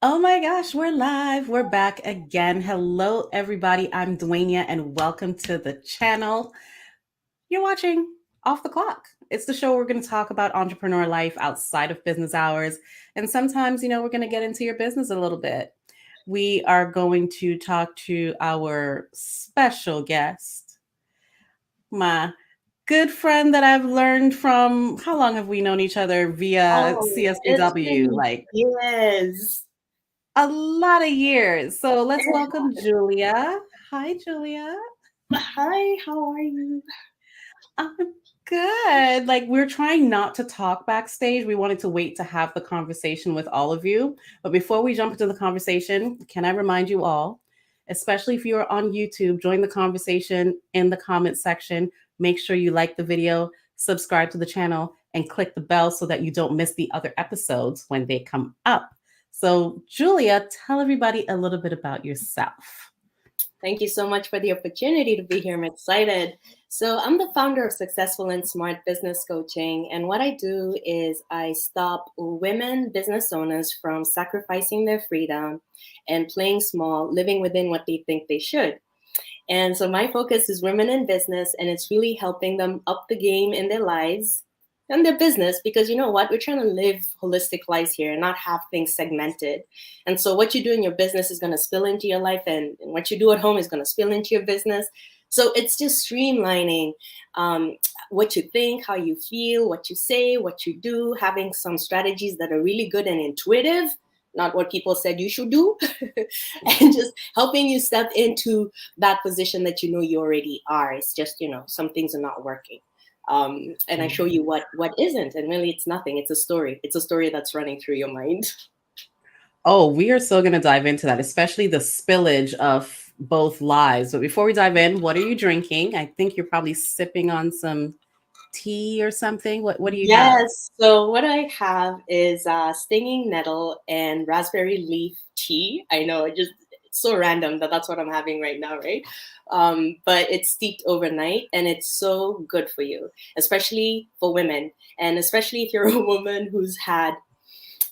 Oh my gosh, we're live. We're back again. Hello, everybody. I'm Dwaynia, and welcome to the channel. You're watching Off the Clock. It's the show where we're going to talk about entrepreneur life outside of business hours. And sometimes, we're going to get into your business a little bit. We are going to talk to our special guest, my good friend that I've learned from. How long have we known each other via Oh, it's CSBW? been Like years. a lot of years. So let's Eh, welcome Julia. Hi, Julia. Hi, how are you? I'm good. Like, we're trying not to talk backstage. We wanted to wait to have the conversation with all of you. But before we jump into the conversation, can I remind you all, especially if you're on YouTube, join the conversation in the comment section. Make sure you like the video, subscribe to the channel, and click the bell so that you don't miss the other episodes when they come up. So, Julia, tell everybody a little bit about yourself. Thank you so much for the opportunity to be here. I'm excited. So, I'm the founder of Successful and Smart Business Coaching. And what I do is I stop women business owners from sacrificing their freedom and playing small, living within what they think they should. And so my focus is women in business, and it's really helping them up the game in their lives and their business because you know what? We're trying to live holistic lives here and not have things segmented. And so what you do in your business is going to spill into your life, and what you do at home is going to spill into your business. So it's just streamlining um, what you think, how you feel, what you say, what you do, having some strategies that are really good and intuitive, not what people said you should do, and just helping you step into that position that you know you already are. It's just, some things are not working. And I show you what isn't, and really it's nothing. It's a story. It's a story that's running through your mind. Oh, we are so going to dive into that, especially the spillage of both lives. But before we dive in, what are you drinking? I think you're probably sipping on some tea or something. What do you have? Yes. So what I have is stinging nettle and raspberry leaf tea. I know it's so random that that's what I'm having right now, right? But it's steeped overnight and it's so good for you, especially for women, and especially if you're a woman who's had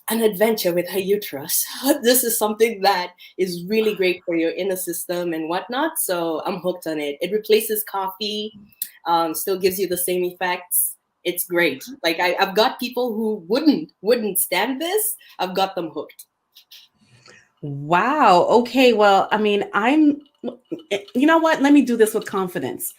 an adventure with her uterus. This is something that is really great for your inner system and whatnot. So I'm hooked on it. It replaces coffee, still gives you the same effects. It's great. Like I've got people who wouldn't stand this. I've got them hooked. Wow. Okay. Well, I mean, you know what? Let me do this with confidence.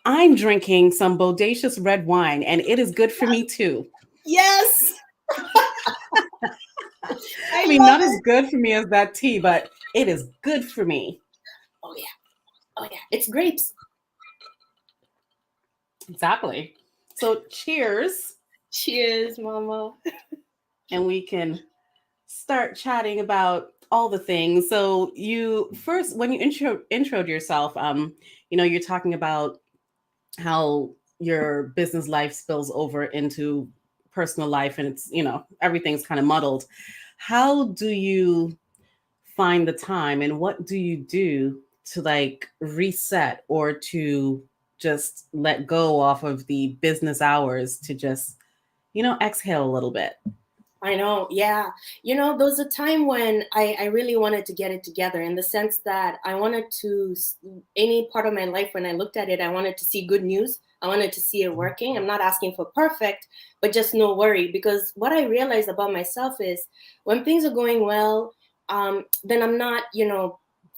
I'm drinking some bodacious red wine, and it is good for me too. Yes, I I mean, love not as it. good for me as that tea, but it is good for me. Oh yeah, oh yeah. It's grapes. Exactly. So, cheers. Cheers, mama. And we can start chatting about all the things. So you first, when you introed yourself, you're talking about how your business life spills over into personal life, and it's everything's kind of muddled. How do you find the time, and what do you do to like reset or to just let go off of the business hours to just exhale a little bit? I know, yeah. There was a time when I really wanted to get it together in the sense that I wanted to, any part of my life when I looked at it, I wanted to see good news. I wanted to see it working. I'm not asking for perfect, but just no worry. Because what I realized about myself is when things are going well, then I'm not,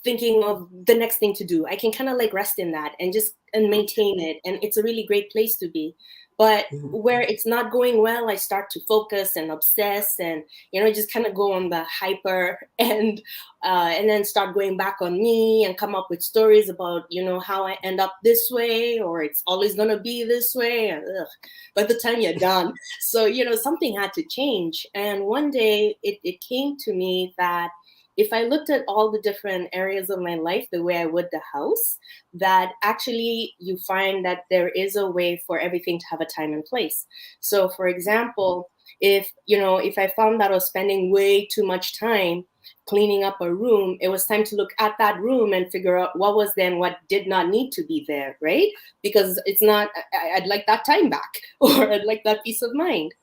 thinking of the next thing to do. I can kind of like rest in that and just and maintain it. And it's a really great place to be. But Mhm. where it's not going well, I start to focus and obsess, and just kind of go on the hyper and then start going back on me and come up with stories about how I end up this way, or it's always gonna be this way, and by the time you're done. So something had to change, and one day it came to me that if I looked at all the different areas of my life the way I would the house, that actually you find that there is a way for everything to have a time and place. So for example, if I found that I was spending way too much time cleaning up a room, it was time to look at that room and figure out what was there and what did not need to be there, right? Because it's not, I'd like that time back or I'd like that peace of mind.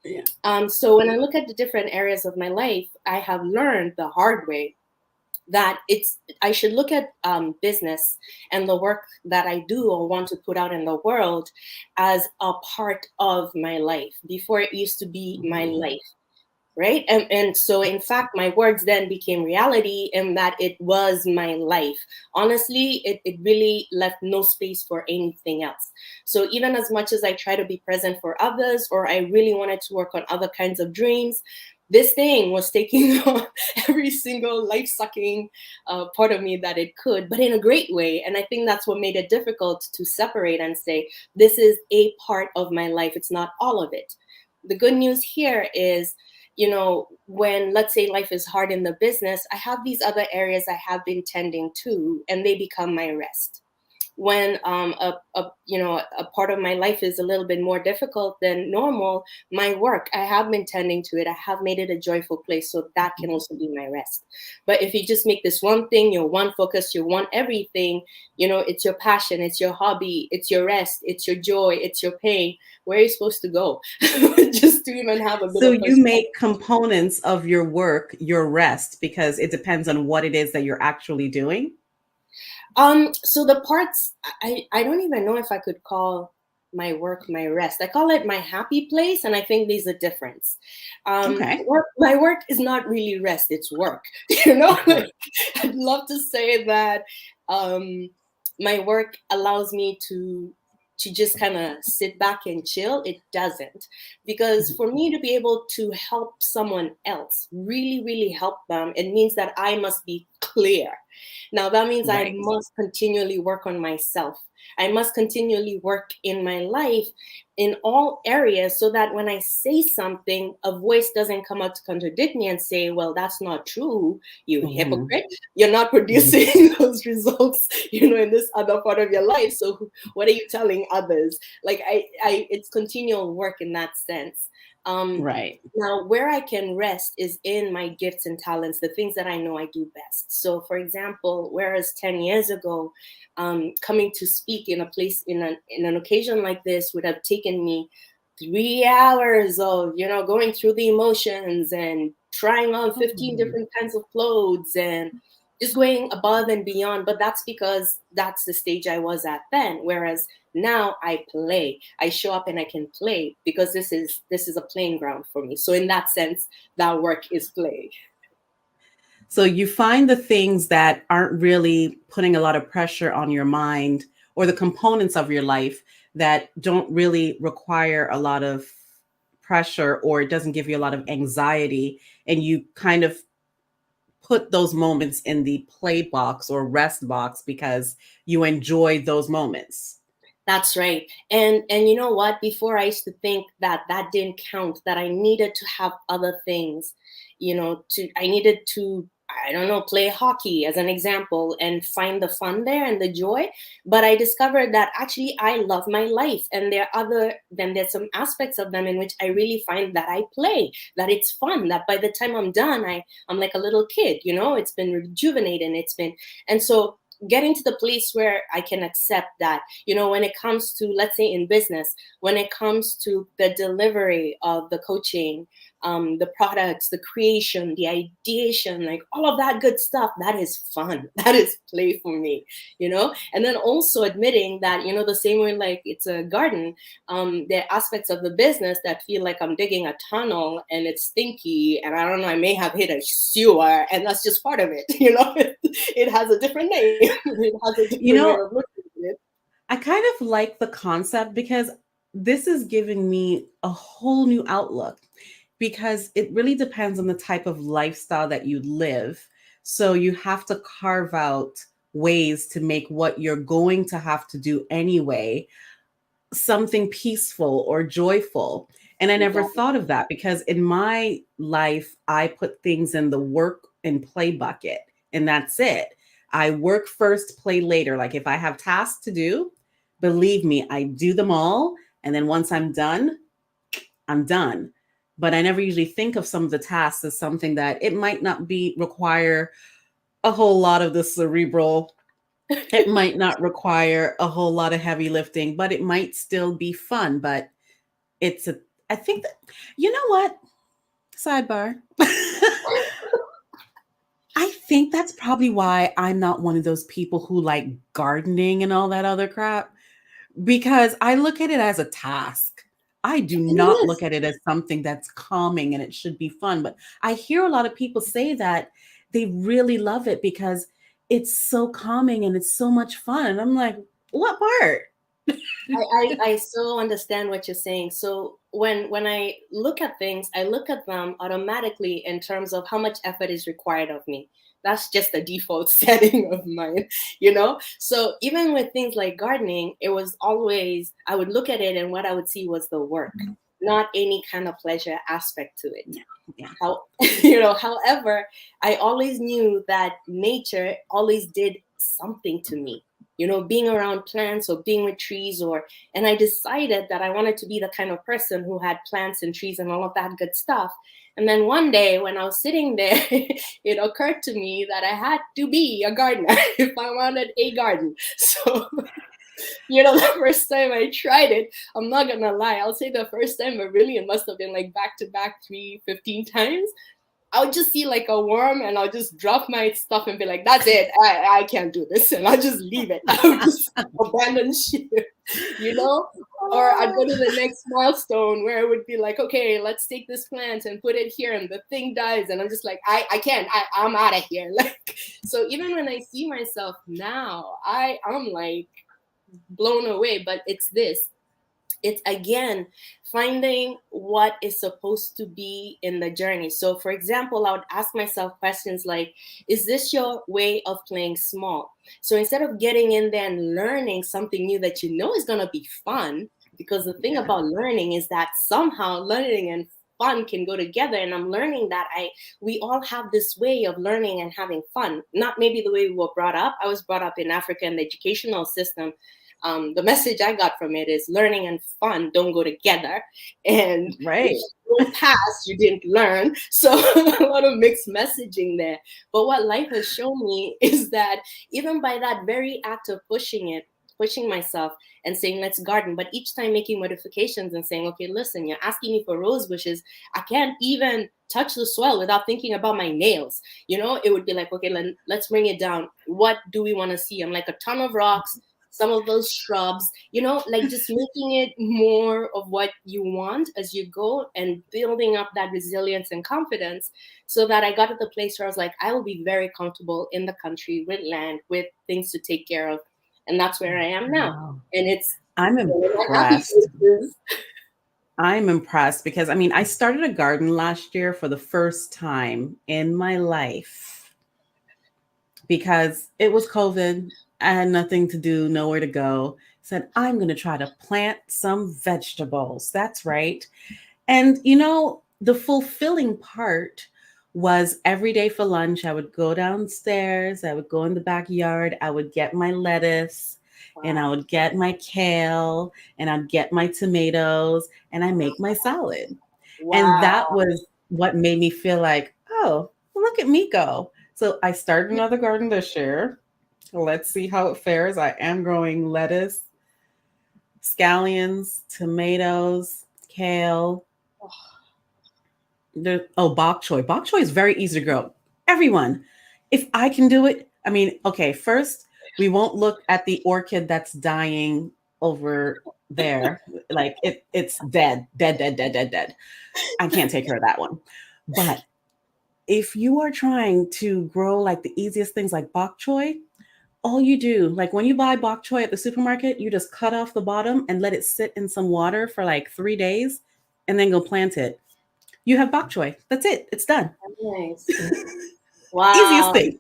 Yeah. So when I look at the different areas of my life, I have learned the hard way that I should look at business and the work that I do or want to put out in the world as a part of my life. Before, it used to be my Mhm. life, right? And so in fact my words then became reality, and that it was my life. Honestly, it really left no space for anything else. So even as much as I try to be present for others, or I really wanted to work on other kinds of dreams, this thing was taking on every single life sucking part of me that it could, but in a great way. And I think that's what made it difficult to separate and say, this is a part of my life, it's not all of it. The good news here is, when, let's say, life is hard in the business, I have these other areas I have been tending to, and they become my rest. When a part of my life is a little bit more difficult than normal, my work, I have been tending to it, I have made it a joyful place, so that can also be my rest. But if you just make this one thing your one focus, your one everything, it's your passion, it's your hobby, it's your rest, it's your joy, it's your pain, where are you supposed to go? Just to even have a bit So of you perspective. make components of your work your rest because it depends on what it is that you're actually doing. So the parts, I don't even know if I could call my work my rest. I call it my happy place, and I think there's a difference. Okay. My work is not really rest; it's work. You know, Of like, course. I'd love to say that um, my work allows me to just kind of sit back and chill. It doesn't, because Mhm. for me to be able to help someone else, really, really help them, it means that I must be clear. Now, that means I Right. must continually work on myself. I must continually work in my life in all areas, so that when I say something, a voice doesn't come up to contradict me and say, well, that's not true, you Mhm. hypocrite. You're not Mhm. producing those results, in this other part of your life. So what are you telling others? Like, it's continual work in that sense. Um, Right. Now, where I can rest is in my gifts and talents, the things that I know I do best. So, for example, whereas 10 years ago, coming to speak in a place, in an occasion like this would have taken me 3 hours of, going through the emotions and trying on 15 Mhm. different kinds of clothes and just going above and beyond. But that's because that's the stage I was at then. Whereas now I play, I show up and I can play, because this is a playing ground for me. So in that sense, that work is play. So you find the things that aren't really putting a lot of pressure on your mind, or the components of your life that don't really require a lot of pressure, or it doesn't give you a lot of anxiety, and you kind of put those moments in the play box or rest box because you enjoy those moments. That's right. And you know what? Before, I used to think that that didn't count, that I needed to have other things, I needed to, I don't know, play hockey as an example and find the fun there and the joy. But I discovered that actually I love my life, and there's some aspects of them in which I really find that I play, that it's fun, that by the time I'm done, I'm like a little kid, it's been rejuvenating, and so getting to the place where I can accept that, when it comes to, let's say, in business, when it comes to the delivery of the coaching, the products, the creation, the ideation, like all of that good stuff, that is fun. That is play for me, and then also admitting that, the same way, like it's a garden, there are aspects of the business that feel like I'm digging a tunnel and it's stinky, and I don't know, I may have hit a sewer, and that's just part of it. It has a different name. It has a You different way know, of looking at it. I kind of like the concept because this is giving me a whole new outlook, because it really depends on the type of lifestyle that you live. So you have to carve out ways to make what you're going to have to do anyway something peaceful or joyful. And I never Exactly. thought of that because in my life, I put things in the work and play bucket, and that's it. I work first, play later. Like if I have tasks to do, believe me, I do them all. And then once I'm done, I'm done. But I never usually think of some of the tasks as something that it might not be require a whole lot of the cerebral, it might not require a whole lot of heavy lifting, but it might still be fun. But it's I think that, you know what? Sidebar. I think that's probably why I'm not one of those people who like gardening and all that other crap, because I look at it as a task. I do And it not look is. at it as something that's calming and it should be fun. But I hear a lot of people say that they really love it because it's so calming and it's so much fun. And I'm like, what part? I so understand what you're saying. So when I look at things, I look at them automatically in terms of how much effort is required of me. That's just the default setting of mine, you know? So even with things like gardening, it was always, I would look at it and what I would see was the work, not any kind of pleasure aspect to it. Yeah, yeah. How, you know, however, I always knew that nature always did something to me, you know, being around plants or being with trees, or and I decided that I wanted to be the kind of person who had plants and trees and all of that good stuff. And then one day when I was sitting there, it occurred to me that I had to be a gardener if I wanted a garden. So you know, the first time I tried it, I'm not gonna lie, I'll say the first time, but really it must have been like back to back 3 15 times. I'll just see like a worm and I'll just drop my stuff and be like, that's it, I can't do this. And I'll just leave it. I'll just abandon shit, you know? Or I'd go to the next milestone where it would be like, okay, let's take this plant and put it here, and the thing dies. And I'm just like, I can't, I'm out of here. Like, so even when I see myself now, I'm like, blown away. But it's again finding what is supposed to be in the journey. So for example, I would ask myself questions like, is this your way of playing small? So instead of getting in there and learning something new that you know is going to be fun, because the thing Yeah. about learning is that somehow learning and fun can go together, and I'm learning that we all have this way of learning and having fun, not maybe the way we were brought up. I was brought up in Africa, and the educational system, the message I got from it is learning and fun don't go together. And if Right. you don't pass, you didn't learn. So a lot of mixed messaging there. But what life has shown me is that even by that very act of pushing myself and saying, let's garden, but each time making modifications and saying, okay, listen, you're asking me for rose bushes. I can't even touch the soil without thinking about my nails. You know, it would be like, okay, let's bring it down. What do we want to see? I'm like a ton of rocks, some of those shrubs, you know, like just making it more of what you want as you go and building up that resilience and confidence, so that I got to the place where I was like, I will be very comfortable in the country with land, with things to take care of. And that's where I am now. Wow. And it's I'm one of my happy impressed. places. I'm impressed because I mean, I started a garden last year for the first time in my life because it was COVID. I had nothing to do, nowhere to go. Said, I'm going to try to plant some vegetables. That's right. And, you know, the fulfilling part was every day for lunch, I would go downstairs, I would go in the backyard, I would get my lettuce and I Wow. would get my kale and I'd get my tomatoes and I make my salad. And that Wow. was what made me feel like, oh, look at me go. So I started another garden this year. Let's see how it fares. I am growing lettuce, scallions, tomatoes, kale. Bok choy. Bok choy is very easy to grow. Everyone, if I can do it, I mean, okay, first, we won't look at the orchid that's dying over there. Like it's dead, dead, dead, dead, dead, dead. I can't take care of that one. But if you are trying to grow like the easiest things like bok choy, all you do, like when you buy bok choy at the supermarket, you just cut off the bottom and let it sit in some water for like 3 days and then go plant it. You have bok choy. That's it. It's done. Nice. Easiest Wow. thing.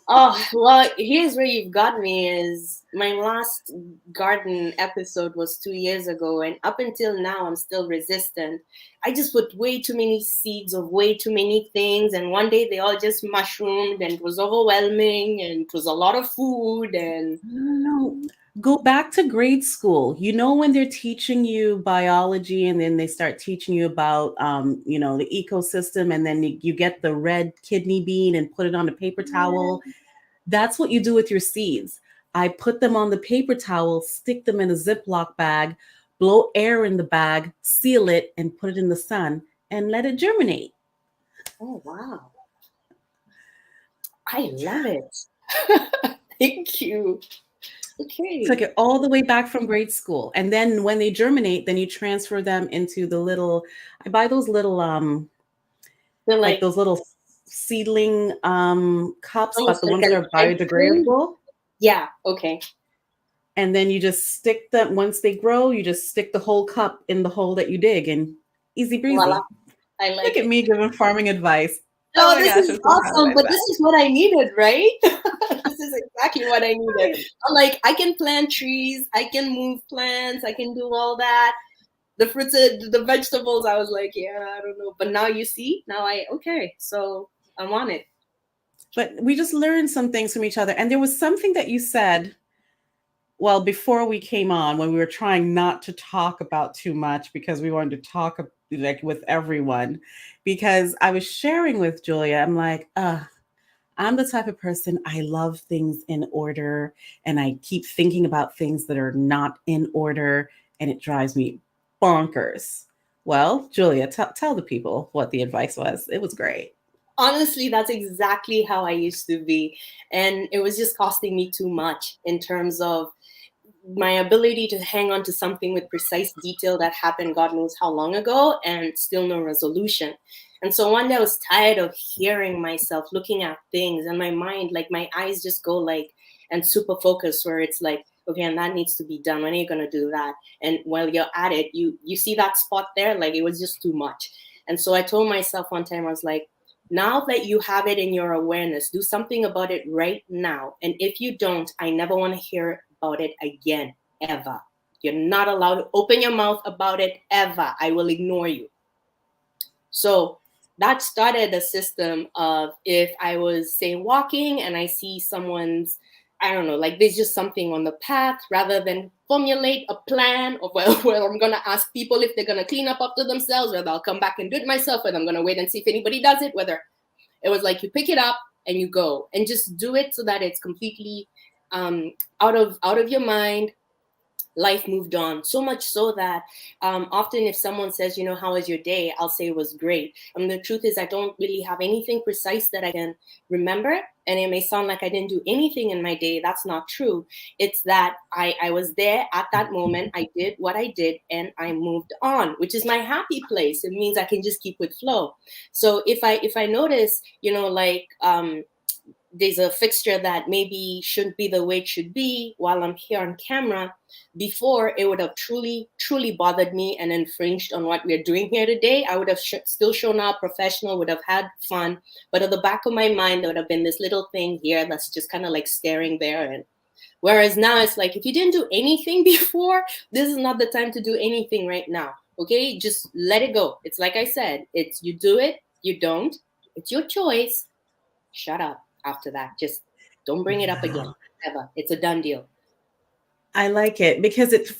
Oh, well, here's where you've got me is my last garden episode was 2 years ago, and up until now, I'm still resistant. I just put way too many seeds of way too many things, and one day they all just mushroomed, and it was overwhelming, and it was a lot of food, and No. Go back to grade school. You know when they're teaching you biology and then they start teaching you about the ecosystem and then you get the red kidney bean and put it on a paper towel. That's what you do with your seeds. I put them on the paper towel, stick them in a Ziploc bag, blow air in the bag, seal it, and put it in the sun and let it germinate. Oh, wow. I love it. Thank you. Took Okay. it all the way back from grade school. And then when they germinate, then you transfer them into the little, I buy those little So like like those little seedling cups, but almost the like ones that an are egg tray. biodegradable. Yeah. Okay. And then you just stick them, once they grow, you just stick the whole cup in the hole that you dig, and easy Voila. breezy. I Look like at it. me giving farming advice. Oh Oh, my this gosh, is I'm so proud of awesome. But this myself. is what I needed, right? This is exactly what I needed. Right. I'm like, I can plant trees, I can move plants, I can do all that. The fruits, the vegetables, I was like, yeah, I don't know. But now you see, okay, so I'm on it. But we just learned some things from each other. And there was something that you said, well, before we came on, when we were trying not to talk about too much because we wanted to talk like with everyone, because I was sharing with Julia, I'm like, I'm the type of person, I love things in order, and I keep thinking about things that are not in order, and it drives me bonkers. Well, Julia, tell the people what the advice was. It was great. Honestly, that's exactly how I used to be. And it was just costing me too much in terms of my ability to hang on to something with precise detail that happened God knows how long ago and still no resolution. And so one day I was tired of hearing myself looking at things and my mind, like my eyes just go like and super focus where it's like, okay, and that needs to be done. When are you gonna do that? And while you're at it, you see that spot there, like it was just too much. And so I told myself one time, I was like, now that you have it in your awareness, do something about it right now. And if you don't, I never want to hear about it again, ever. You're not allowed to open your mouth about it ever. I will ignore you. So that started a system of if I was, say, walking and I see someone's, I don't know, like there's just something on the path, rather than formulate a plan of, well, I'm going to ask people if they're going to clean up after themselves, whether I'll come back and do it myself, whether I'm going to wait and see if anybody does it, whether it was like you pick it up and you go and just do it so that it's completely out of your mind. Life moved on so much so that often if someone says, how was your day, I'll say it was great. And the truth is I don't really have anything precise that I can remember, and it may sound like I didn't do anything in my day. That's not true. It's that I was there at that moment, I did what I did, and I moved on, which is my happy place. It means I can just keep with flow. So if I notice, there's a fixture that maybe shouldn't be the way it should be while I'm here on camera, before it would have truly, truly bothered me and infringed on what we're doing here today. I would have still shown up professional, would have had fun. But at the back of my mind, there would have been this little thing here that's just kind of like staring there. And whereas now it's like, if you didn't do anything before, this is not the time to do anything right now. Okay, just let it go. It's like I said, it's you do it, you don't. It's your choice. Shut up after that. Just don't bring it up again, Wow. ever. It's a done deal. I like it because it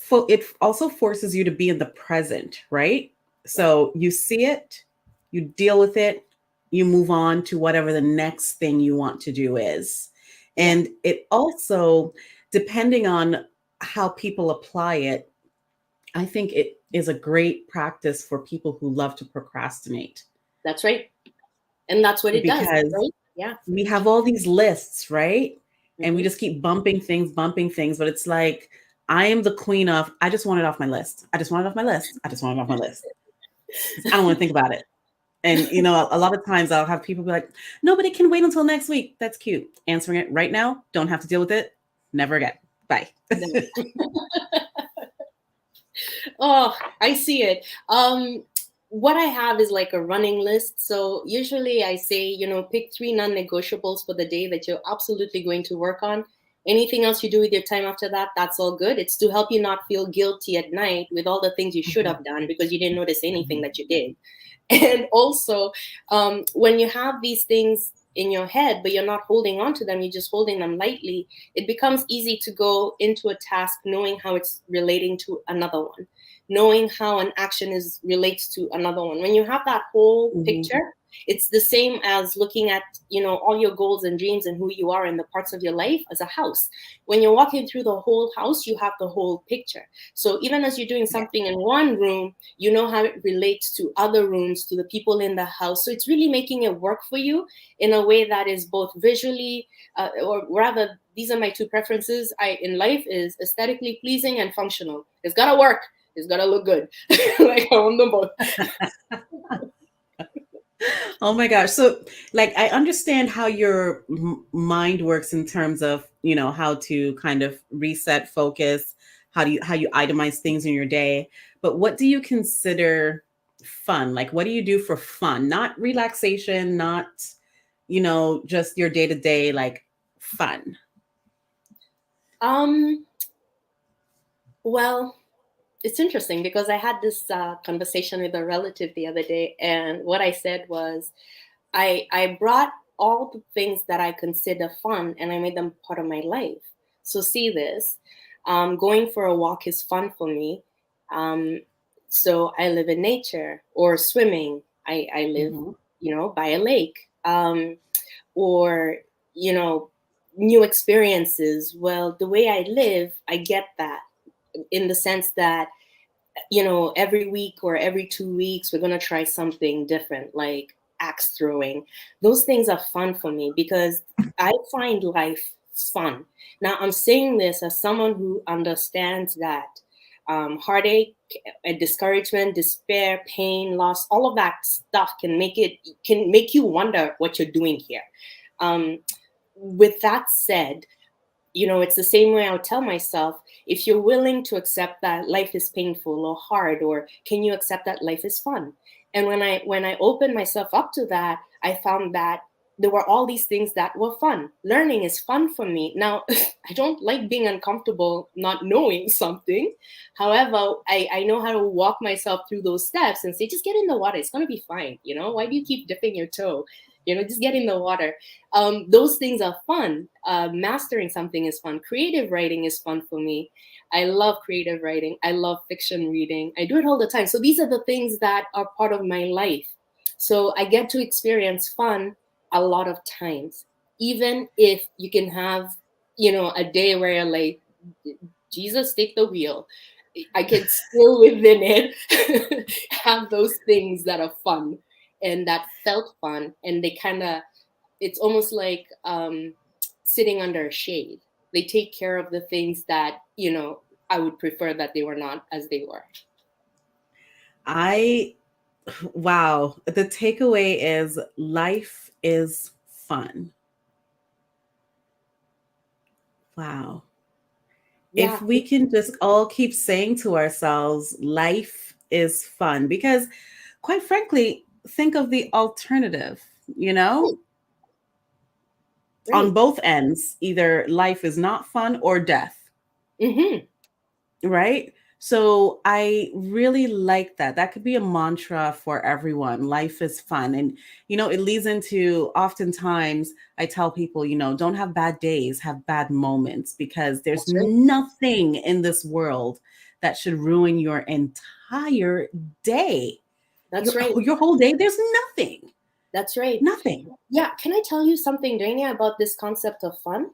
also forces you to be in the present, right? Yeah. So you see it, you deal with it, you move on to whatever the next thing you want to do is. Yeah. And it also, depending on how people apply it, I think it is a great practice for people who love to procrastinate That's right. And that's what it does, because right? Yeah. we have all these lists, right? And we Hmm. just keep bumping things, but it's like I am the queen of I just want it off my list. I just want it off my list. I just want it off my list. I don't want to think about it. And a lot of times I'll have people be like, nobody can wait until next week. That's cute. Answering it right now, don't have to deal with it. Never again. Bye. No. Oh, I see it. What I have is like a running list. So usually I say, pick 3 non-negotiables for the day that you're absolutely going to work on. Anything else you do with your time after that, that's all good. It's to help you not feel guilty at night with all the things you should Mhm, have done because you didn't notice anything mhm, that you did. And also, when you have these things in your head, but you're not holding on to them, you're just holding them lightly, it becomes easy to go into a task knowing how it's relating to another one, knowing how an action is relates to another one. When you have that whole mhm. picture, It's the same as looking at, all your goals and dreams and who you are and the parts of your life as a house. When you're walking through the whole house, you have the whole picture. So even as you're doing something in one room, you know how it relates to other rooms, to the people in the house. So it's really making it work for you in a way that is both visually, or rather, these are my two preferences in life, is aesthetically pleasing and functional. It's gotta work. It's gotta look good. Like, I want them both. Oh my gosh. So, like, I understand how your mind works in terms of, how to kind of reset focus, how you itemize things in your day. But what do you consider fun? Like, what do you do for fun? Not relaxation, not, just your day to day, like fun. Um, well, it's interesting because I had this conversation with a relative the other day, and what I said was, I brought all the things that I consider fun and I made them part of my life. So see this, going for a walk is fun for me. Um, so I live in nature, or swimming. I live, Hmm. by a lake, or, you know, new experiences. Well, the way I live, I get that in the sense that, every week or every 2 weeks, we're going to try something different, like axe throwing. Those things are fun for me because I find life fun. Now, I'm saying this as someone who understands that heartache, discouragement, despair, pain, loss, all of that stuff can make you wonder what you're doing here. Um, with that said, it's the same way I'll tell myself, if you're willing to accept that life is painful or hard, or can you accept that life is fun? And when I opened myself up to that, I found that there were all these things that were fun. Learning is fun for me. Now, I don't like being uncomfortable not knowing something. However, I know how to walk myself through those steps and say, just get in the water. It's going to be fine. Why do you keep dipping your toe? Just get in the water. Those things are fun. Mastering something is fun. Creative writing is fun for me. I love creative writing. I love fiction reading. I do it all the time. So these are the things that are part of my life. So I get to experience fun a lot of times, even if you can have, a day where you're like, Jesus, take the wheel. I can still within it have those things that are fun and that felt fun. And they kind of, it's almost like sitting under a shade. They take care of the things that, I would prefer that they were not as they were. I Wow. The takeaway is life is fun. Wow. If Yeah. we can just all keep saying to ourselves, life is fun, because quite frankly, think of the alternative, you know, Right. on Right. both ends, either life is not fun or death. Mm-hmm. Right? So I really like that. That could be a mantra for everyone. Life is fun. And, it leads into, oftentimes I tell people, don't have bad days, have bad moments, because there's That's right. nothing in this world that should ruin your entire day. That's Your, right. your whole day, there's nothing, That's right. nothing. Yeah. Can I tell you something, Dania, about this concept of fun?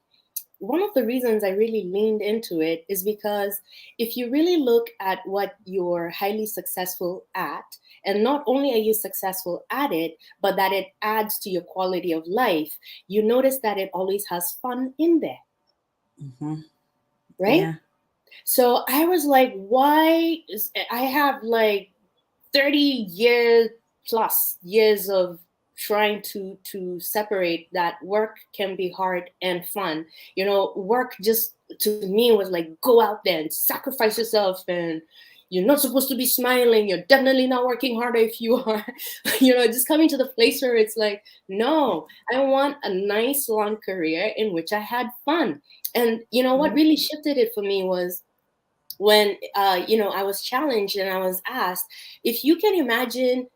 One of the reasons I really leaned into it is because if you really look at what you're highly successful at, and not only are you successful at it, but that it adds to your quality of life, you notice that it always has fun in there, Hmm. right? Yeah. So I was like, I have like 30 years plus years of trying to separate that work can be hard and fun. Work just to me was like, go out there and sacrifice yourself, and you're not supposed to be smiling, you're definitely not working harder if you are. Just coming to the place where it's like, no, I want a nice long career in which I had fun. And what Yeah. really shifted it for me was when I was challenged and I was asked, if you can imagine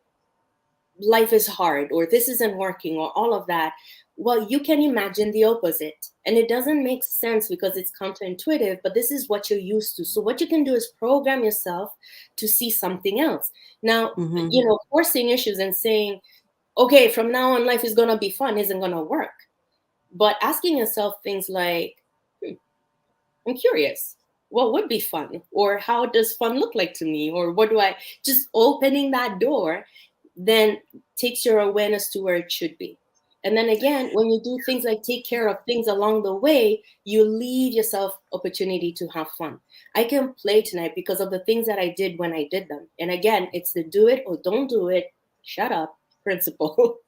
life is hard, or this isn't working, or all of that, well, you can imagine the opposite. And it doesn't make sense because it's counterintuitive, but this is what you're used to. So what you can do is program yourself to see something else. Now, Hmm. forcing issues and saying, okay, from now on, life is going to be fun isn't going to work. But asking yourself things like, I'm curious, what would be fun? Or how does fun look like to me? Or what do I, just opening that door then takes your awareness to where it should be. And then again, when you do things like take care of things along the way, you leave yourself opportunity to have fun. I can play tonight because of the things that I did when I did them. And again, it's the do it or don't do it, shut up principle.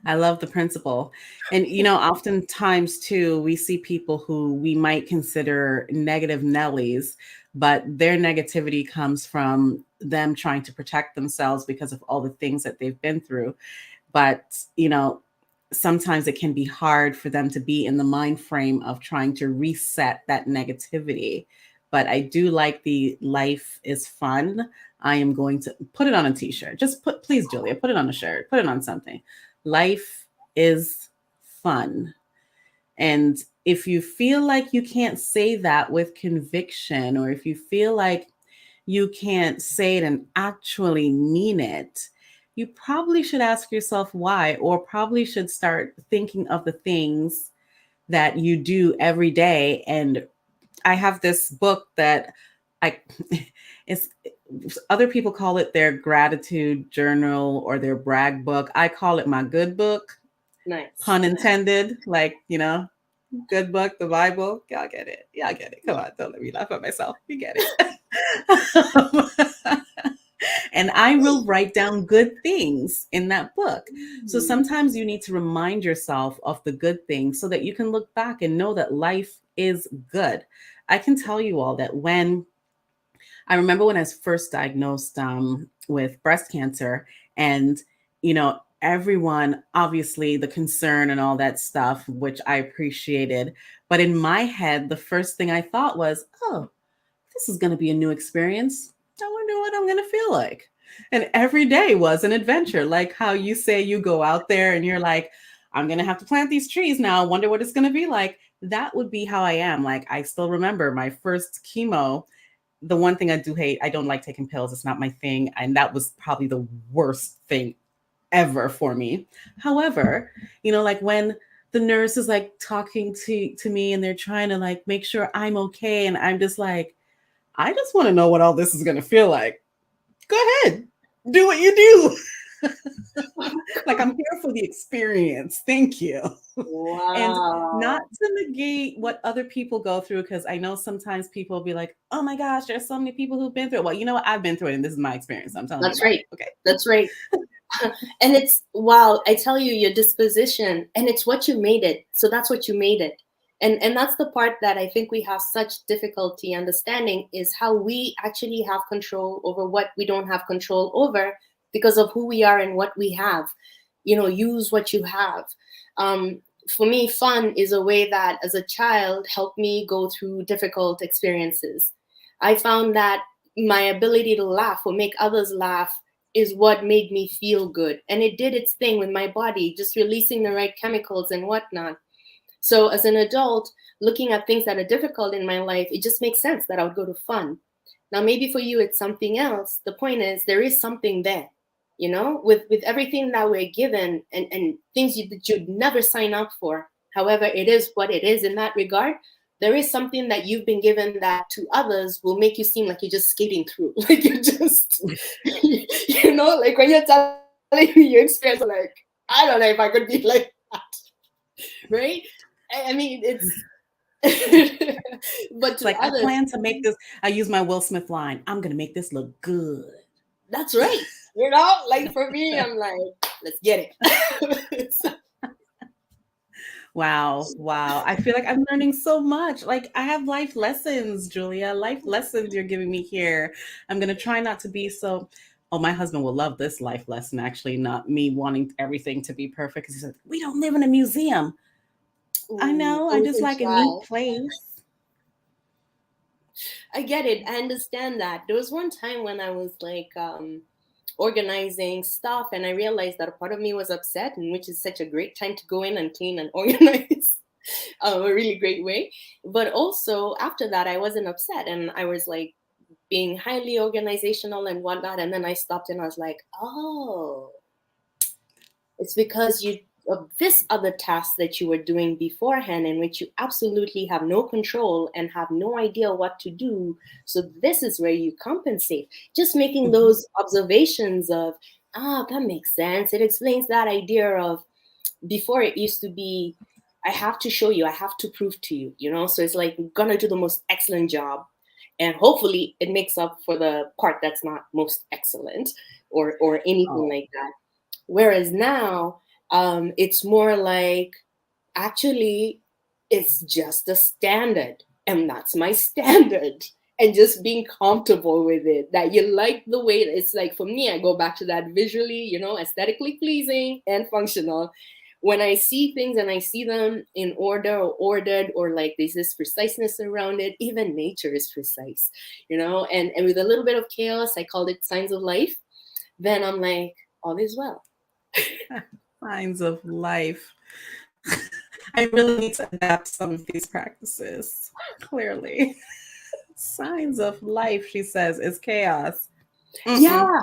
I love the principle. And, oftentimes too, we see people who we might consider negative Nellies, but their negativity comes from them trying to protect themselves because of all the things that they've been through. But, sometimes it can be hard for them to be in the mind frame of trying to reset that negativity. But I do like the life is fun. I am going to put it on a t-shirt. Please, Julia, put it on a shirt, put it on something. Life is fun. And if you feel like you can't say that with conviction, or if you feel like you can't say it and actually mean it, you probably should ask yourself why, or probably should start thinking of the things that you do every day. And I have this book that I it's other people call it their gratitude journal or their brag book. I call it my good book. Nice. Pun intended, like, good book, the Bible. Y'all get it. Y'all get it. Come on, don't let me laugh at myself. You get it. And I will write down good things in that book. So sometimes you need to remind yourself of the good things so that you can look back and know that life is good. I can tell you all that I remember when I was first diagnosed with breast cancer, and, everyone, obviously the concern and all that stuff, which I appreciated. But in my head, the first thing I thought was, oh, this is going to be a new experience. I wonder what I'm going to feel like. And every day was an adventure. Like how you say you go out there and you're like, I'm going to have to plant these trees now. I wonder what it's going to be like. That would be how I am. Like, I still remember my first chemo. The one thing I do hate, I don't like taking pills. It's not my thing. And that was probably the worst thing ever for me. However, like when the nurse is like talking to me and they're trying to like make sure I'm okay. And I'm just like, I just want to know what all this is going to feel like. Go ahead, do what you do. Like, I'm here for the experience. Thank you. And not Wow. to negate what other people go through, because I know sometimes people will be like, oh my gosh, there's so many people who've been through it. Well, you know what? I've been through it, and this is my experience. I'm telling you That's about right. it. Okay. That's right. And it's, wow, I tell you, your disposition, and it's what you made it. So that's what you made it. And that's the part that I think we have such difficulty understanding, is how we actually have control over what we don't have control over because of who we are and what we have. Use what you have. For me, fun is a way that as a child helped me go through difficult experiences. I found that my ability to laugh or make others laugh is what made me feel good. And it did its thing with my body, just releasing the right chemicals and whatnot. So as an adult, looking at things that are difficult in my life, it just makes sense that I would go to fun. Now, maybe for you, it's something else. The point is, there is something there, with everything that we're given and things that you'd never sign up for. However, it is what it is in that regard. There is something that you've been given that to others will make you seem like you're just skating through. Like you're just, like when you're telling me your experience, like, I don't know if I could be like that. Right? I mean, it's, but It's to like, I others, plan to make this, I use my Will Smith line, I'm going to make this look good. that's right. Like for me, I'm like, let's get it. Wow. Wow. I feel like I'm learning so much. Like, I have life lessons, Julia, life lessons you're giving me here. I'm going to try not to be so. Oh, my husband will love this life lesson, actually, not me wanting everything to be perfect. Because he said, we don't live in a museum. I Ooh, know. I we just can like a try. neat place. I get it. I understand that. There was one time when I was like organizing stuff, and I realized that a part of me was upset, and which is such a great time to go in and clean and organize. A really great way. But also after that, I wasn't upset, and I was like being highly organizational and whatnot. And then I stopped and I was like, oh, It's because you of this other task that you were doing beforehand in which you absolutely have no control and have no idea what to do. So this is where you compensate. Just making Mhm. those observations of, that makes sense. It explains that idea of before it used to be, I have to show you, I have to prove to you, So it's like we're gonna do the most excellent job. And hopefully it makes up for the part that's not most excellent or anything Oh, like that. Whereas now, it's more like actually it's just a standard, and that's my standard. And just being comfortable with it, that you like the way it's like for me, I go back to that visually, aesthetically pleasing and functional. When I see things and I see them in order or ordered, or like there's this preciseness around it, even nature is precise, and with a little bit of chaos, I called it signs of life, then I'm like, all is well. signs of life. I really need to adapt some of these practices. Clearly, signs of life, she says, is chaos. Mm-mm. Yeah,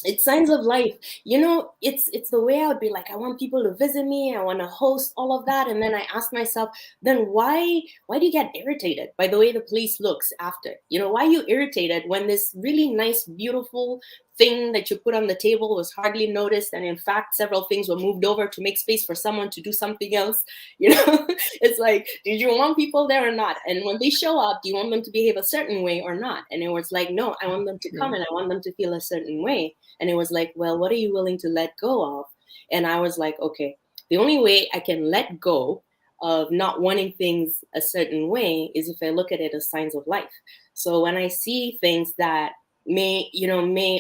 it's signs of life. It's the way I would be like, I want people to visit me, I want to host all of that, and then I ask myself, then why do you get irritated by the way the place looks after? Why are you irritated when this really nice, beautiful thing that you put on the table was hardly noticed, and in fact several things were moved over to make space for someone to do something else? It's like, did you want people there or not? And when they show up, do you want them to behave a certain way or not? And it was like, no, I want them to come True. and I want them to feel a certain way. And it was like, well, what are you willing to let go of? And I was like, okay, the only way I can let go of not wanting things a certain way is if I look at it as signs of life. So when I see things that may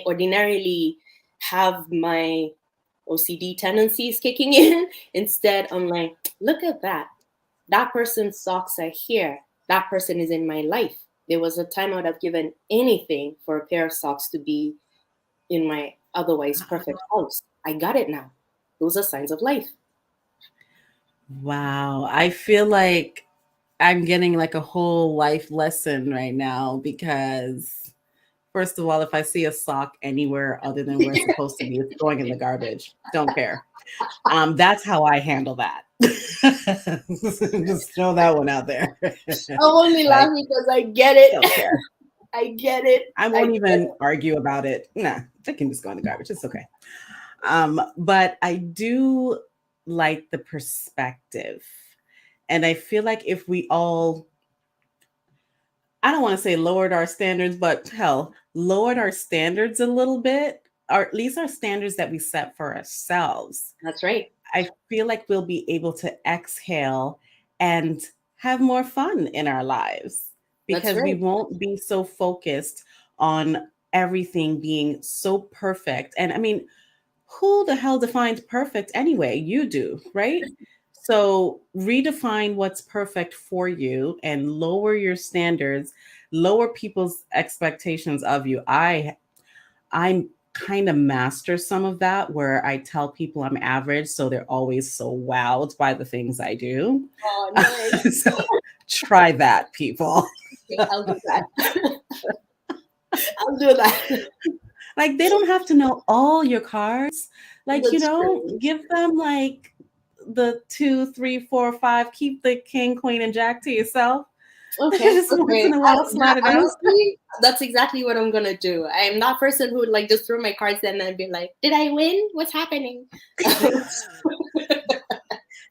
ordinarily have my OCD tendencies kicking in, instead I'm like, look at that. That person's socks are here. That person is in my life. There was a time I would have given anything for a pair of socks to be in my otherwise perfect house. I got it now. Those are signs of life. Wow. I feel like I'm getting like a whole life lesson right now because, first of all, if I see a sock anywhere other than where it's supposed to be, it's going in the garbage. Don't care. That's how I handle that. Just throw that one out there. I'm only Like, laughing because I get it. don't care. I get it. I I won't get even argue about it. Nah, they can just go in the garbage. It's okay. But I do like the perspective. And I feel like if we all, I don't want to say lowered our standards, but hell, lowered our standards a little bit, or at least our standards that we set for ourselves, That's right. I feel like we'll be able to exhale and have more fun in our lives That's because we right. won't be so focused on everything being so perfect. And I mean, who the hell defines perfect anyway? You do, right? So redefine what's perfect for you and lower your standards, lower people's expectations of you. I'm kind of master some of that where I tell people I'm average, so they're always so wowed by the things I do. Oh, nice. So try that, people. Okay, I'll do that. I'll do that. Like they don't have to know all your cards. Like, That's true. give them like the 2, 3, 4, 5. Keep the king, queen, and jack to yourself. Okay. Just once Okay. in a while, slide it out. Honestly, that's exactly what I'm gonna do. I'm that person who would like just throw my cards in and be like, "Did I win? What's happening?"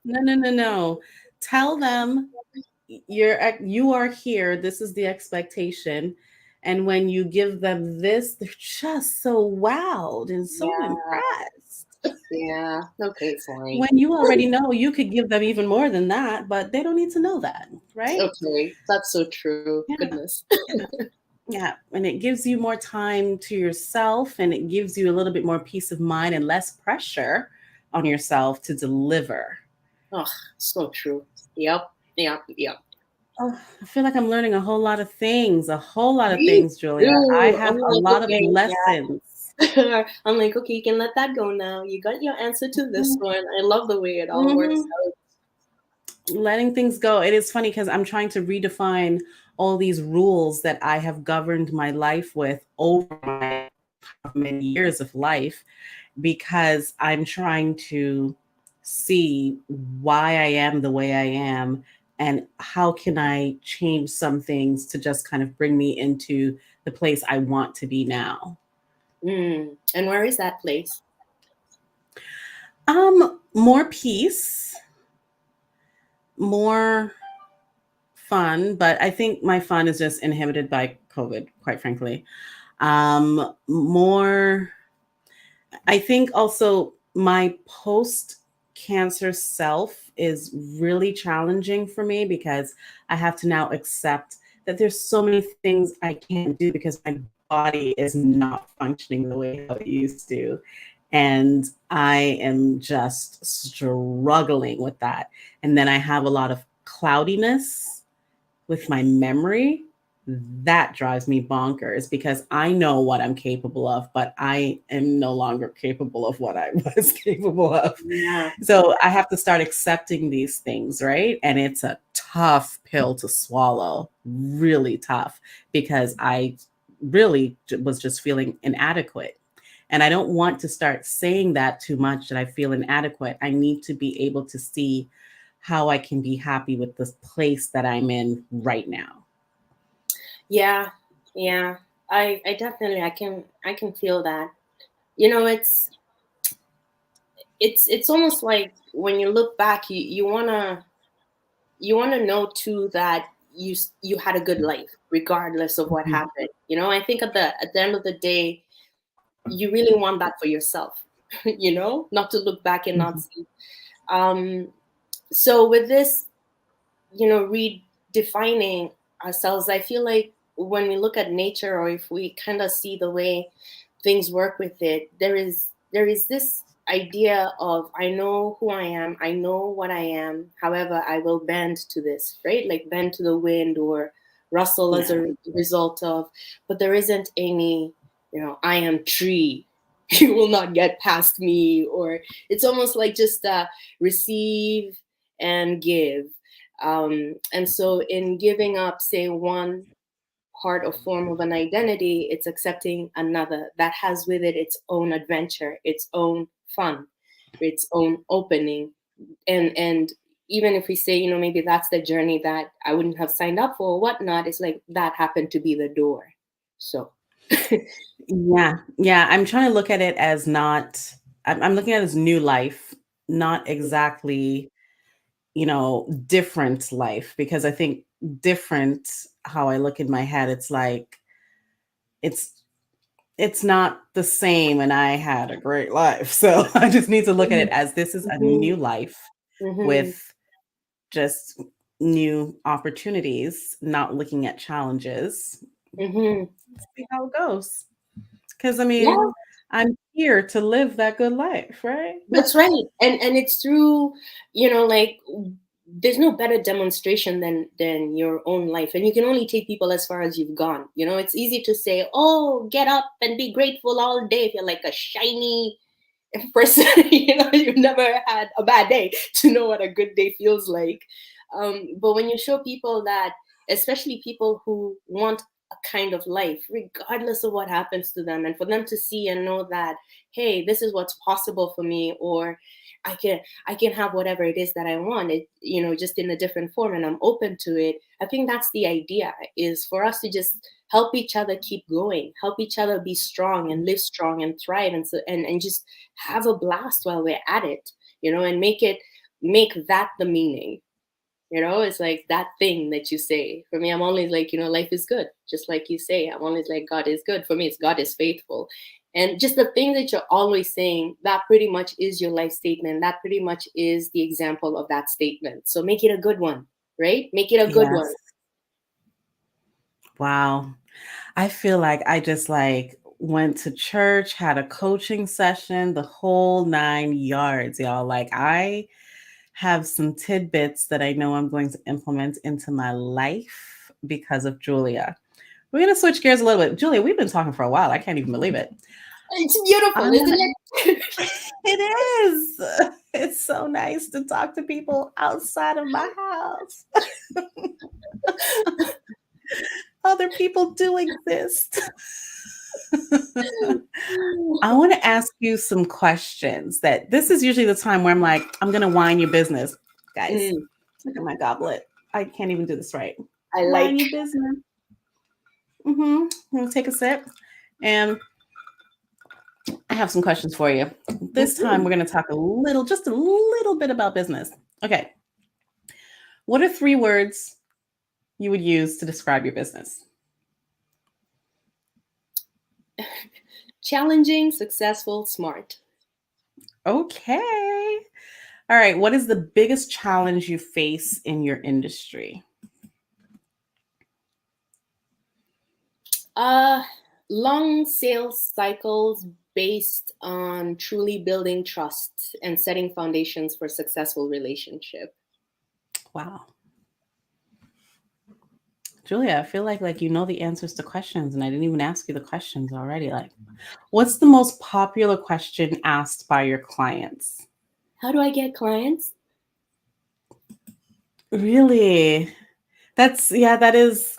No, no, no, no. Tell them you are here. This is the expectation. And when you give them this, they're just so wowed and so Yeah. impressed. Yeah. Okay. Fine. When you already know you could give them even more than that, but they don't need to know that, right? Okay. That's so true. Yeah. Goodness. Yeah. And it gives you more time to yourself and it gives you a little bit more peace of mind and less pressure on yourself to deliver. Oh, so true. Yep. Yep. Yep. Oh, I feel like I'm learning a whole lot of Me things, Julia. I too. have I'm a like, lot of okay, lessons. yeah. I'm like, okay, you can let that go now. You got your answer to this one. I love the way it all works Mhm. out. Letting things go. It is funny because I'm trying to redefine all these rules that I have governed my life with over my many years of life. because I'm trying to see why I am the way I am and how can I change some things to just kind of bring me into the place I want to be now. And where is that place? More peace, more fun, but I think my fun is just inhibited by COVID, quite frankly. More, I think also my post cancer self is really challenging for me because I have to now accept that there's so many things I can't do because my body is not functioning the way how it used to. And I am just struggling with that. And then I have a lot of cloudiness with my memory. That drives me bonkers because I know what I'm capable of, but I am no longer capable of what I was capable of. Yeah. So I have to start accepting these things, right? And it's a tough pill to swallow, really tough, because I really was just feeling inadequate. And I don't want to start saying that too much that I feel inadequate. I need to be able to see how I can be happy with this place that I'm in right now. Yeah. Yeah. I definitely I can feel that. You know, it's almost like when you look back, you wanna know too that you had a good life regardless of what Mhm. happened. You know, I think at the end of the day, you really want that for yourself. You know, not to look back and not Mhm. see. Um, so with this, you know, redefining ourselves, I feel like when we look at nature, or if we kind of see the way things work with it, there is this idea of, I know who I am, I know what I am, however I will bend to this, right? Like bend to the wind or rustle as Yeah. a result of. But there isn't any, you know, I am tree, you will not get past me. Or it's almost like just receive and give. And so, in giving up, say, one part or form of an identity, it's accepting another that has with it its own adventure, its own fun, its own opening. And even if we say, you know, maybe that's the journey that I wouldn't have signed up for or whatnot, it's like that happened to be the door. So, Yeah. Yeah. I'm trying to look at it as not, I'm looking at it as new life, not exactly, different life, because I think different, how I look in my head, it's like, it's, it's not the same. And I had a great life. So I just need to look at it as this is a mhm, new life mhm, with just new opportunities, not looking at challenges. mhm. See how it goes. Because I Yeah, mean, I'm here to live that good life, right? that's right. And it's through, you know, like, there's no better demonstration than your own life. And you can only take people as far as you've gone. You know, it's easy to say, "Oh, get up and be grateful all day," if you're like a shiny person. You know, you've never had a bad day to know what a good day feels like. But when you show people that, especially people who want a kind of life regardless of what happens to them, and for them to see and know that, hey, this is what's possible for me, or I can have whatever it is that I want, it, you know, just in a different form, and I'm open to it. I think that's the idea, is for us to just help each other keep going, help each other be strong and live strong and thrive, and so and just have a blast while we're at it, you know, and make that the meaning. You know, it's like that thing that you say. For me, I'm always like, you know, life is good. Just like you say, I'm always like, God is good. For me, it's God is faithful. And just the thing that you're always saying, that pretty much is your life statement. That pretty much is the example of that statement. So make it a good one, right? Make it a good one. Yes. Wow. I feel like I just like went to church, had a coaching session, the whole 9 yards, y'all. Like I have some tidbits that I know I'm going to implement into my life because of Julia. We're going to switch gears a little bit. Julia, we've been talking for a while. I can't even believe it. It's beautiful, Um, isn't it? it is. It's so nice to talk to people outside of my house. Other people do exist. I want to ask you some questions that this is usually the time where I'm like, I'm going to wine your business. Guys, Mm, look at my goblet. I can't even do this right. I Wine like. your business. I'm going to take a sip. And I have some questions for you. This time Mhm. we're going to talk just a little bit about business. Okay. What are 3 words you would use to describe your business? Challenging, successful, smart. Okay. All right. What is the biggest challenge you face in your industry? Uh, Long sales cycles based on truly building trust and setting foundations for successful relationship. Wow. Julia, I feel like you know the answers to questions and I didn't even ask you the questions already. Like, what's the most popular question asked by your clients? How do I get clients? Really? That is,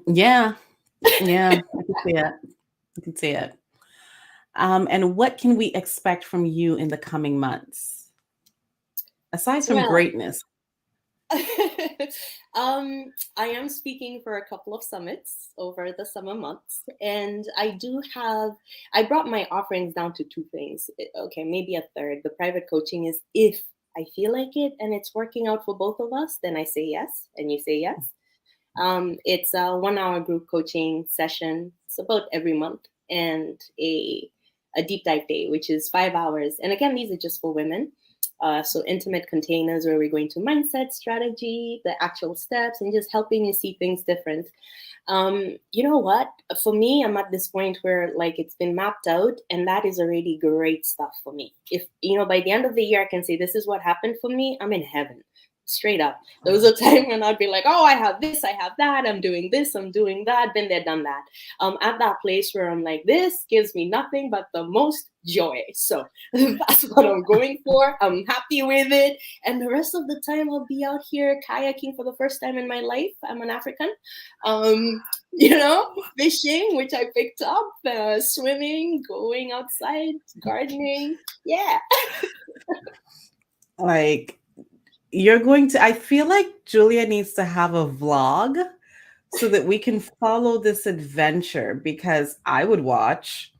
yeah, yeah, I can see it. I can see it. And what can we expect from you in the coming months? Aside from Well, greatness. I am speaking for a couple of summits over the summer months, and I brought my offerings down to 2 things. Okay, maybe a third. The private coaching is if I feel like it and it's working out for both of us, then I say yes, and you say yes. It's a 1 hour group coaching session. It's about every month, and a deep dive day, which is 5 hours. And again, these are just for women. So intimate containers where we're going to mindset, strategy, the actual steps, and just helping you see things different. You know what? For me, I'm at this point where like it's been mapped out, and that is already great stuff for me. If by the end of the year, I can say this is what happened for me. I'm in heaven, straight up. There was a time when I'd be like, oh, I have this, I have that, I'm doing this, I'm doing that, been there, done that. At that place where I'm like, this gives me nothing but the most joy. So that's what I'm going for. I'm happy with it. And the rest of the time, I'll be out here kayaking for the first time in my life. I'm an African. Um, Fishing, which I picked up, swimming, going outside, gardening. Yeah. Like, I feel like Julia needs to have a vlog so that we can follow this adventure because I would watch,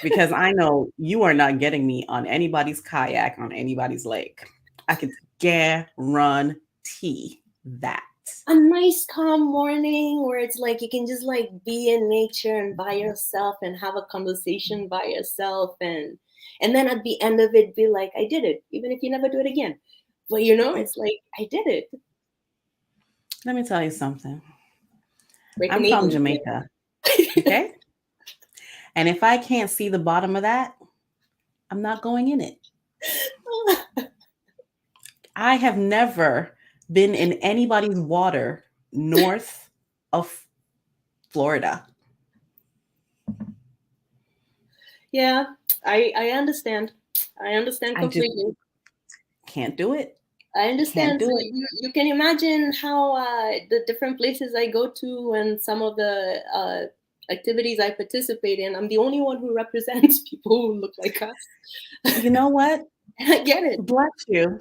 because I know you are not getting me on anybody's kayak on anybody's lake. I could guarantee that. A nice calm morning where it's like you can just like be in nature and by yourself and have a conversation by yourself, and then at the end of it be like, I did it, even if you never do it again. But it's like I did it. Let me tell you something. Break I'm an from even. Jamaica, okay? And if I can't see the bottom of that, I'm not going in it. I have never been in anybody's water north of Florida. Yeah, I understand. I understand I just completely. can't do it. I Can't understand. So do it. you can imagine how the different places I go to and some of the activities I participate in. I'm the only one who represents people who look like us. You know what? And I get it. Bless you.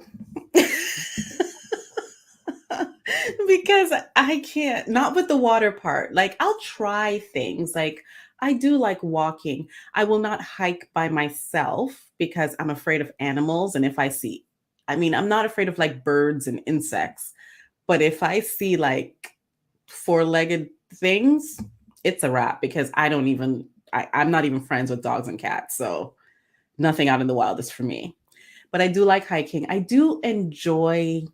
Because I can't, not with the water part. Like, I'll try things. Like, I do like walking. I will not hike by myself because I'm afraid of animals. And if I see, I mean, I'm not afraid of like birds and insects, but if I see like 4-legged things, it's a wrap because I'm not even friends with dogs and cats. So nothing out in the wild is for me. But I do like hiking. I do enjoy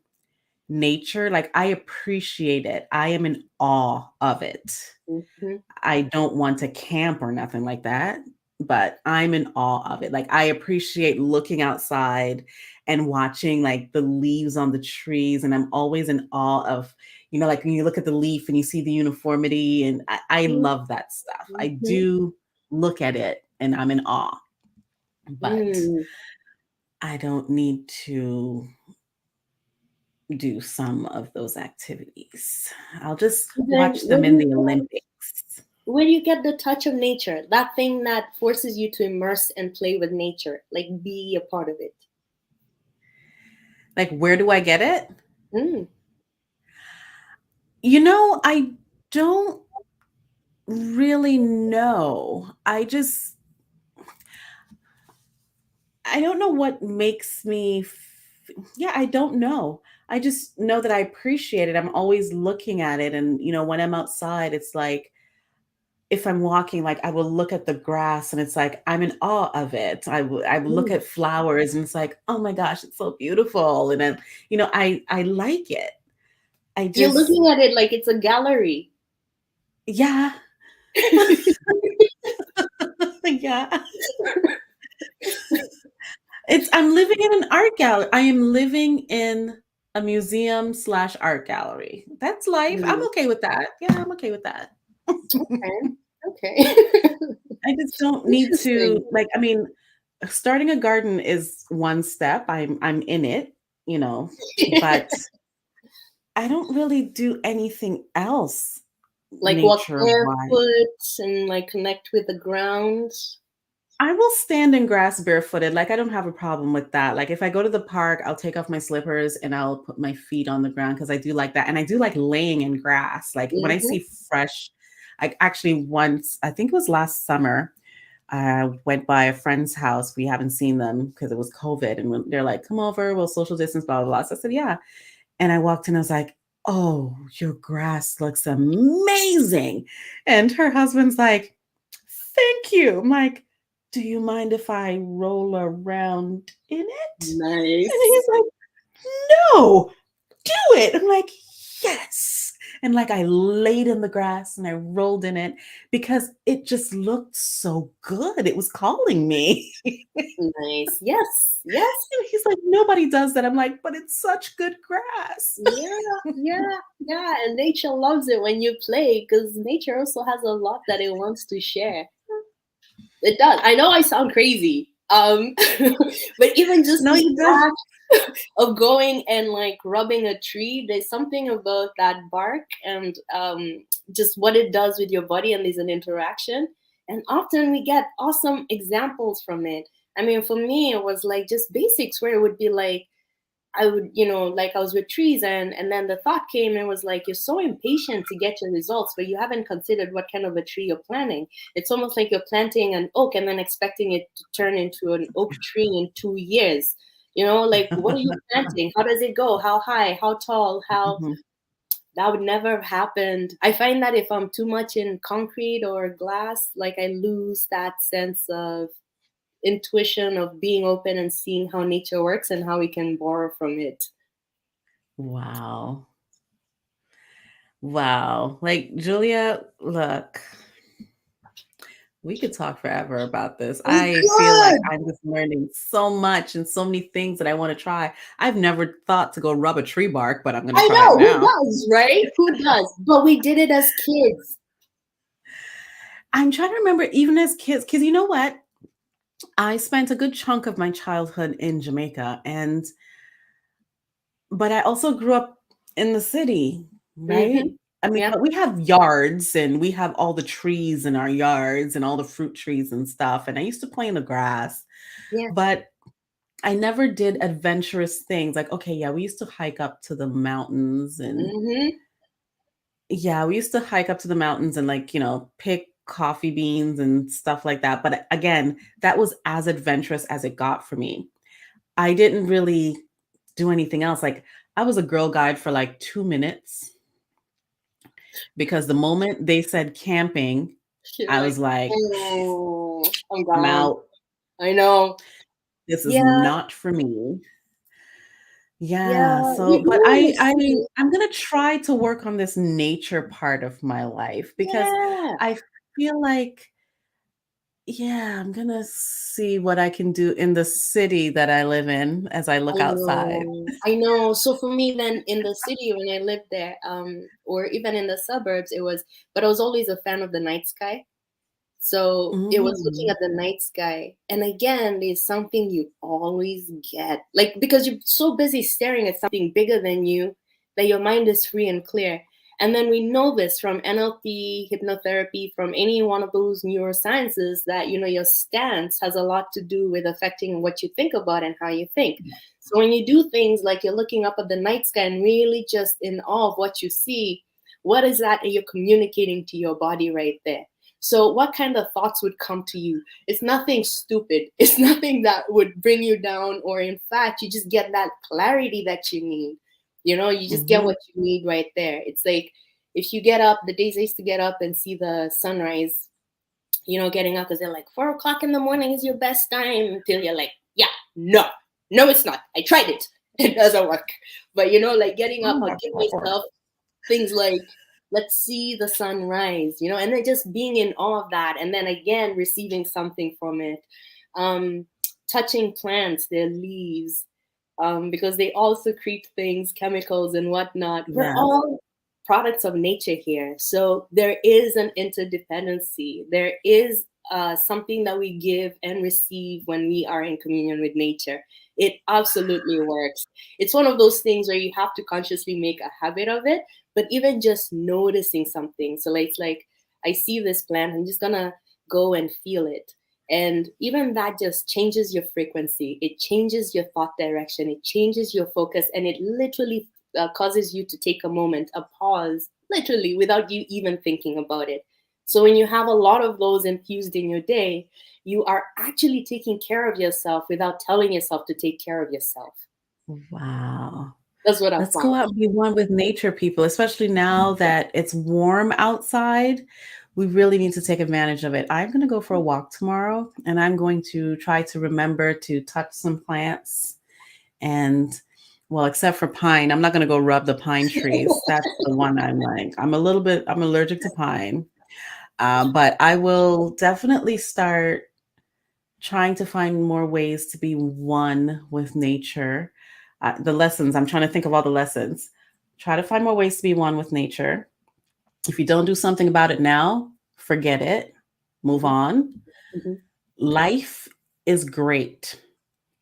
nature. Like, I appreciate it. I am in awe of it. Mhm. I don't want to camp or nothing like that, but I'm in awe of it. Like, I appreciate looking outside and watching like the leaves on the trees. And I'm always in awe of, like when you look at the leaf and you see the uniformity. And I love that stuff. I Mhm. do look at it and I'm in awe, but Mm. I don't need to do some of those activities. I'll just Then watch what them do in you the do? Olympics. Where you get the touch of nature, that thing that forces you to immerse and play with nature, like be a part of it. Like, where do I get it? Mm, I don't really know. I don't know what makes me yeah, I don't know. I just know that I appreciate it. I'm always looking at it, and when I'm outside, it's like if I'm walking, like I will look at the grass and it's like I'm in awe of it. I will look mm. at flowers and it's like, oh my gosh, it's so beautiful. And then, I like it. I You're just looking at it like it's a gallery. yeah. Yeah. I'm living in an art gallery. I am living in a museum/art gallery. That's life. I'm Mm, okay with that. Yeah, I'm okay with that. okay. Okay. I just don't need to Interesting. like, I mean, starting a garden is one step. I'm in it, but I don't really do anything else Like walk nature-wise. barefoot and like connect with the ground. I will stand in grass barefooted. Like, I don't have a problem with that. Like, if I go to the park, I'll take off my slippers and I'll put my feet on the ground because I do like that. And I do like laying in grass. Like, when I Hmm. see fresh, I actually once, I think it was last summer, I went by a friend's house. We haven't seen them because it was COVID. And they're like, come over, we'll social distance, blah, blah, blah. So I said, yeah. And I walked in, I was like, oh, your grass looks amazing. And her husband's like, thank you. I'm like, do you mind if I roll around in it? And Nice. he's like, no, do it. I'm like, yes. And like I laid in the grass and I rolled in it because it just looked so good. It was calling me. Nice. Yes. Yes. And he's like, nobody does that. I'm like, but it's such good grass. Yeah. Yeah. Yeah. And nature loves it when you play because nature also has a lot that it wants to share. It does. I know I sound crazy. But even just No, the you don't. act of going and like rubbing a tree, there's something about that bark and just what it does with your body, and there's an interaction. And often we get awesome examples from it. I mean, for me, it was like just basics where it would be like, I would, like I was with trees and then the thought came and was like, you're so impatient to get your results, but you haven't considered what kind of a tree you're planting. It's almost like you're planting an oak and then expecting it to turn into an oak tree in 2 years. Like what are you planting? How does it go? How high? How tall? How Mhm. that would never have happened. I find that if I'm too much in concrete or glass, like I lose that sense of intuition of being open and seeing how nature works and how we can borrow from it. Wow. Wow. Like, Julia, look, we could talk forever about this. We I feel like could. I'm just learning so much and so many things that I want to try. I've never thought to go rub a tree bark, but I'm going to I try it know who now. does, right? Who does? But we did it as kids. I'm trying to remember, even as kids, because you know what? I spent a good chunk of my childhood in Jamaica, but I also grew up in the city, right? Mm-hmm. I mean, Yeah. but we have yards and we have all the trees in our yards and all the fruit trees and stuff. And I used to play in the grass, Yeah. but I never did adventurous things. Like, okay, yeah, we used to hike up to the mountains and Mm-hmm. yeah, we used to hike up to the mountains and like, pick coffee beans and stuff like that. But again, that was as adventurous as it got for me. I didn't really do anything else. Like, I was a Girl Guide for like 2 minutes because the moment they said camping, You're I like, was like, oh, I'm I'm gone. out. I know. This is Yeah. not for me. Yeah, Yeah. so We but grew in I the I city. I'm gonna try to work on this nature part of my life because Yeah. I feel like, yeah, I'm gonna see what I can do in the city that I live in as I I look outside. know. I know. So for me then in the city when I lived there, or even in the suburbs, but I was always a fan of the night sky. So it was looking Mm. at the night sky. And again, there's something you always get. Like because you're so busy staring at something bigger than you that your mind is free and clear. And then we know this from NLP, hypnotherapy, from any one of those neurosciences that, your stance has a lot to do with affecting what you think about and how you think. So when you do things like you're looking up at the night sky and really just in awe of what you see, what is that you're communicating to your body right there? So what kind of thoughts would come to you? It's nothing stupid. It's nothing that would bring you down, or in fact, you just get that clarity that you need. You just get what you need right there. It's like if you get up, the days I used to get up and see the sunrise, getting up because they're like 4 o'clock in the morning is your best time, until you're like, yeah, no, it's not. I tried it. It doesn't work. But like getting up, I'll give myself things like, let's see the sunrise, and then just being in awe of that. And then again, receiving something from it. Touching plants, their leaves, because they all secrete things, chemicals and whatnot. We're all products of nature here. So there is an interdependency. There is something that we give and receive when we are in communion with nature. It absolutely works. It's one of those things where you have to consciously make a habit of it, but even just noticing something. So it's like, I see this plant, I'm just gonna go and feel it. And even that just changes your frequency. It changes your thought direction. It changes your focus. And it literally causes you to take a moment, a pause, literally without you even thinking about it. So when you have a lot of those infused in your day, you are actually taking care of yourself without telling yourself to take care of yourself. Wow. That's what Let's go out and be one with nature, people, especially now that it's warm outside. We really need to take advantage of it. I'm going to go for a walk tomorrow, and I'm going to try to remember to touch some plants. And well, except for pine, I'm not going to go rub the pine trees. That's the one I'm like, I'm allergic to pine. But I will definitely start trying to find more ways to be one with nature. The lessons, I'm trying to think of all the lessons. Try to find more ways to be one with nature. If you don't do something about it now, forget it. Move on. Life is great.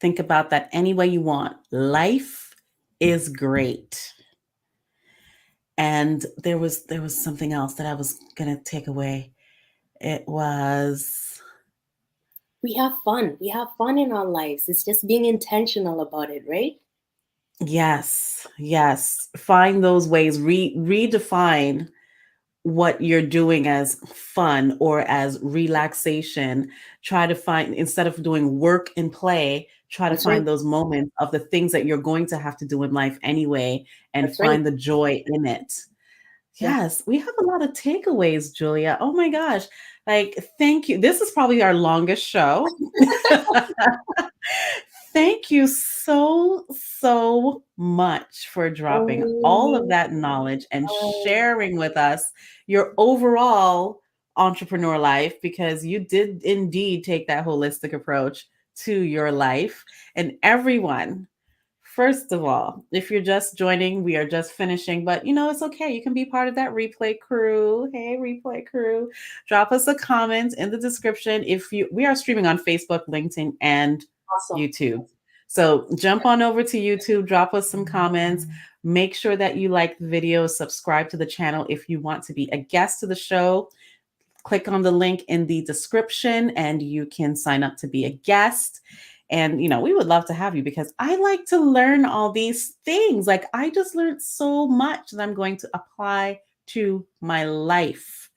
Think about that any way you want. Life is great. And there was something else that I was going to take away. It was, we have fun. We have fun in our lives. It's just being intentional about it, right? yes. Find those ways. Redefine what you're doing as fun or as relaxation. Try to find, instead of doing work and play, try to find those moments of the things that you're going to have to do in life anyway, and find the joy in it. Yes, we have a lot of takeaways, Julia. Oh my gosh. Like, thank you. This is probably our longest show. Thank you so much for dropping all of that knowledge and sharing with us your overall entrepreneur life, because you did indeed take that holistic approach to your life. And everyone, first of all, if you're just joining, we are just finishing, but it's okay. You can be part of that replay crew. Hey, replay crew, drop us a comment in the description. We are streaming on Facebook, LinkedIn, and YouTube. So jump on over to YouTube, drop us some comments. Make sure that you like the video, subscribe to the channel. If you want to be a guest to the show, click on the link in the description and you can sign up to be a guest. And, we would love to have you, because I like to learn all these things. Like, I just learned so much that I'm going to apply to my life.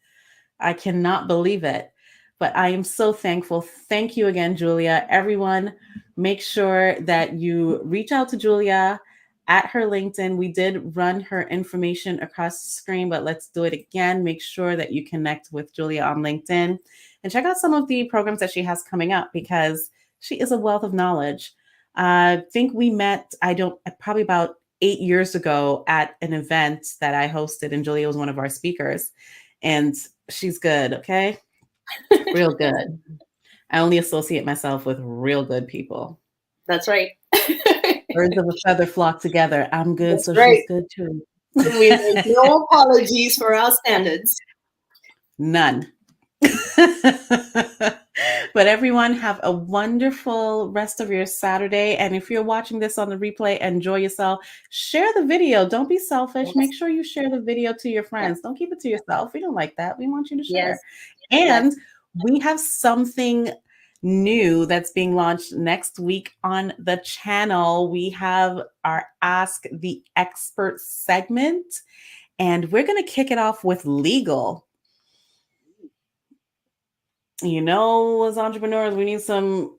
I cannot believe it, but I am so thankful. Thank you again, Julia. Everyone, make sure that you reach out to Julia at her LinkedIn. We did run her information across the screen, but let's do it again. Make sure that you connect with Julia on LinkedIn and check out some of the programs that she has coming up, because she is a wealth of knowledge. I think we met, probably about 8 years ago at an event that I hosted, and Julia was one of our speakers. And she's good, okay? Real good. I only associate myself with real good people. That's right. Birds of a feather flock together. I'm good, so she's good too. We make no apologies for our standards. None. But everyone, have a wonderful rest of your Saturday. And if you're watching this on the replay, enjoy yourself. Share the video. Don't be selfish. Yes, Make sure you share the video to your yes, friends. Don't keep it to yourself. We don't like that. We want you to yes, share. And exactly. we have something new that's being launched next week on the channel. We have our Ask the Expert segment, and we're going to kick it off with legal. As entrepreneurs, we need some,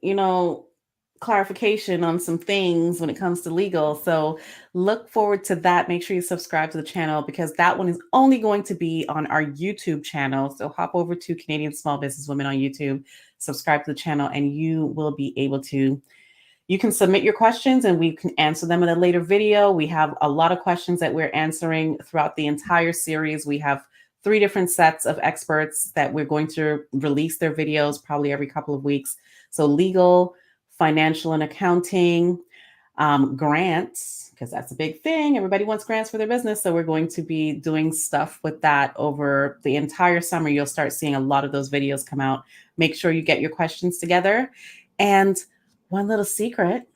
clarification on some things when it comes to legal. So look forward to that. Make sure you subscribe to the channel because that one is only going to be on our YouTube channel. So hop over to Canadian Small Business Women on YouTube, subscribe to the channel, and you will be able to you can submit your questions and we can answer them in a later video. We have a lot of questions that we're answering throughout the entire series. We have 3 different sets of experts that we're going to release their videos probably every couple of weeks. So legal, financial and accounting, grants, because that's a big thing. Everybody wants grants for their business. So we're going to be doing stuff with that over the entire summer. You'll start seeing a lot of those videos come out. Make sure you get your questions together. And one little secret,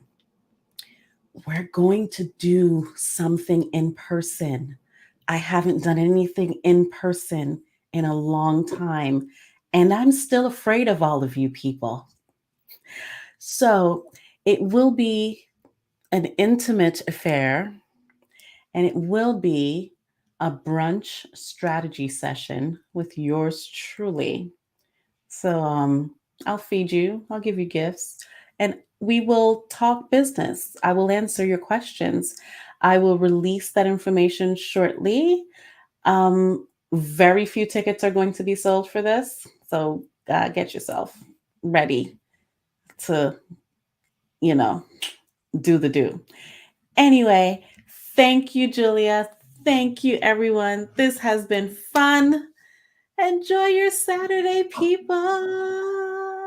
we're going to do something in person. I haven't done anything in person in a long time, and I'm still afraid of all of you people. So it will be an intimate affair, and it will be a brunch strategy session with yours truly. So I'll feed you, I'll give you gifts, and we will talk business. I will answer your questions. I will release that information shortly. Very few tickets are going to be sold for this. So get yourself ready to, you know, do the do. Anyway, thank you, Julia. Thank you, everyone. This has been fun. Enjoy your Saturday, people.